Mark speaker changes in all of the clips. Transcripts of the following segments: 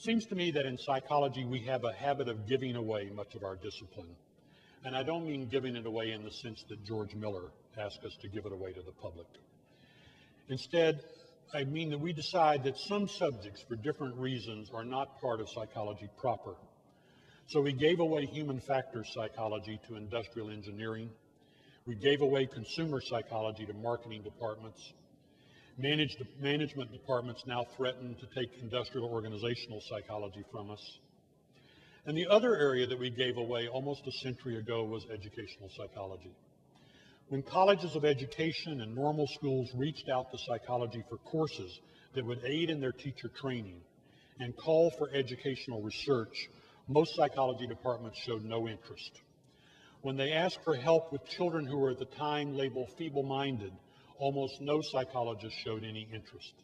Speaker 1: Seems to me that in psychology we have a habit of giving away much of our discipline. And I don't mean giving it away in the sense that George Miller asked us to give it away to the public. Instead, I mean that we decide that some subjects for different reasons are not part of psychology proper. So we gave away human factors psychology to industrial engineering. We gave away consumer psychology to marketing departments. Management departments now threaten to take industrial organizational psychology from us. And the other area that we gave away almost a century ago was educational psychology. When colleges of education and normal schools reached out to psychology for courses that would aid in their teacher training and call for educational research, most psychology departments showed no interest. When they asked for help with children who were at the time labeled feeble-minded, almost no psychologist showed any interest.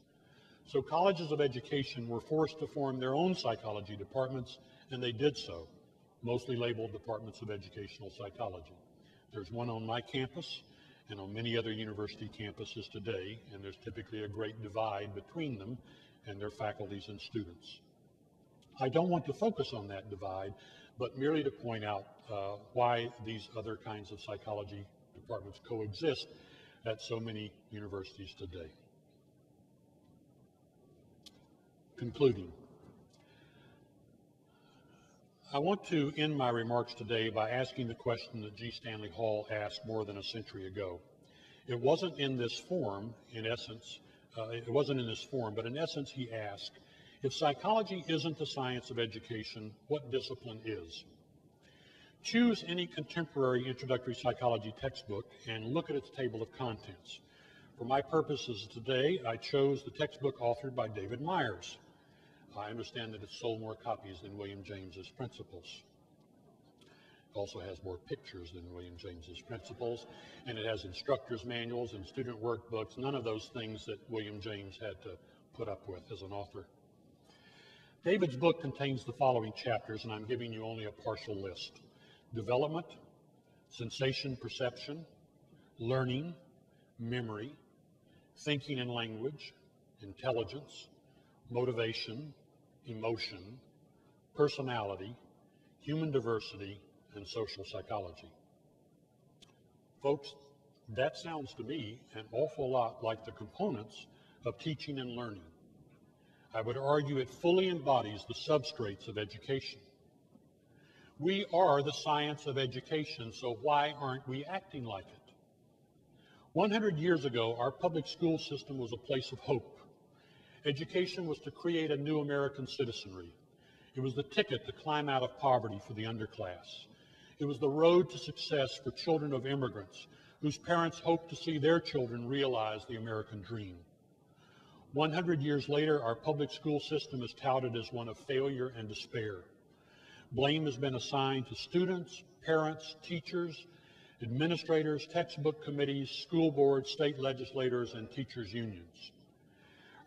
Speaker 1: So colleges of education were forced to form their own psychology departments, and they did so, mostly labeled departments of educational psychology. There's one on my campus and on many other university campuses today, and there's typically a great divide between them and their faculties and students. I don't want to focus on that divide, but merely to point out why these other kinds of psychology departments coexist at so many universities today. Concluding, I want to end my remarks today by asking the question that G. Stanley Hall asked more than a century ago. It wasn't in this form, in essence, but in essence he asked, if psychology isn't the science of education, what discipline is? Choose any contemporary introductory psychology textbook and look at its table of contents. For my purposes today, I chose the textbook authored by David Myers. I understand that it's sold more copies than William James's Principles. It also has more pictures than William James's Principles, and it has instructor's manuals and student workbooks, none of those things that William James had to put up with as an author. David's book contains the following chapters, and I'm giving you only a partial list. Development, sensation perception, learning, memory, thinking and language, intelligence, motivation, emotion, personality, human diversity, and social psychology. Folks, that sounds to me an awful lot like the components of teaching and learning. I would argue it fully embodies the substrates of education. We are the science of education, so why aren't we acting like it? 100 years ago, our public school system was a place of hope. Education was to create a new American citizenry. It was the ticket to climb out of poverty for the underclass. It was the road to success for children of immigrants whose parents hoped to see their children realize the American dream. 100 years later, our public school system is touted as one of failure and despair. Blame has been assigned to students, parents, teachers, administrators, textbook committees, school boards, state legislators, and teachers' unions.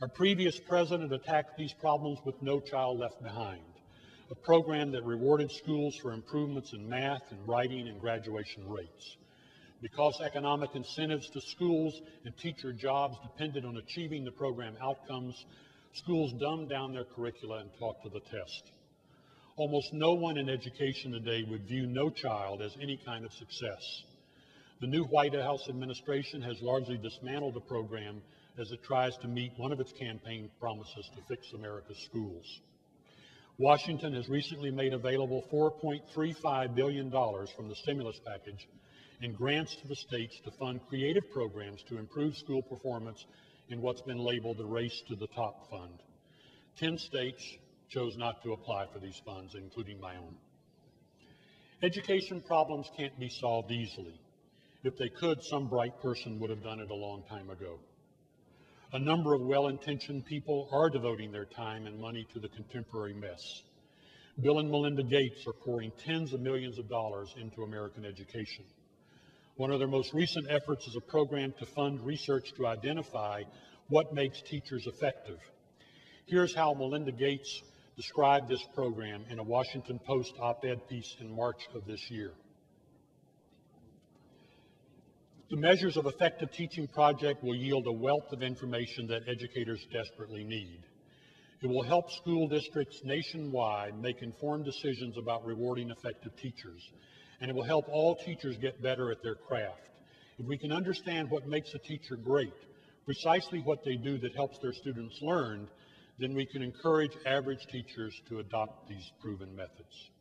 Speaker 1: Our previous president attacked these problems with No Child Left Behind, a program that rewarded schools for improvements in math and writing and graduation rates. Because economic incentives to schools and teacher jobs depended on achieving the program outcomes, schools dumbed down their curricula and taught to the test. Almost no one in education today would view No Child as any kind of success. The new White House administration has largely dismantled the program as it tries to meet one of its campaign promises to fix America's schools. Washington has recently made available $4.35 billion from the stimulus package and grants to the states to fund creative programs to improve school performance in what's been labeled the Race to the Top Fund. 10 states chose not to apply for these funds, including my own. Education problems can't be solved easily. If they could, some bright person would have done it a long time ago. A number of well-intentioned people are devoting their time and money to the contemporary mess. Bill and Melinda Gates are pouring tens of millions of dollars into American education. One of their most recent efforts is a program to fund research to identify what makes teachers effective. Here's how Melinda Gates described this program in a Washington Post op-ed piece in March of this year. The Measures of Effective Teaching project will yield a wealth of information that educators desperately need. It will help school districts nationwide make informed decisions about rewarding effective teachers, and it will help all teachers get better at their craft. If we can understand what makes a teacher great, precisely what they do that helps their students learn, then we can encourage average teachers to adopt these proven methods.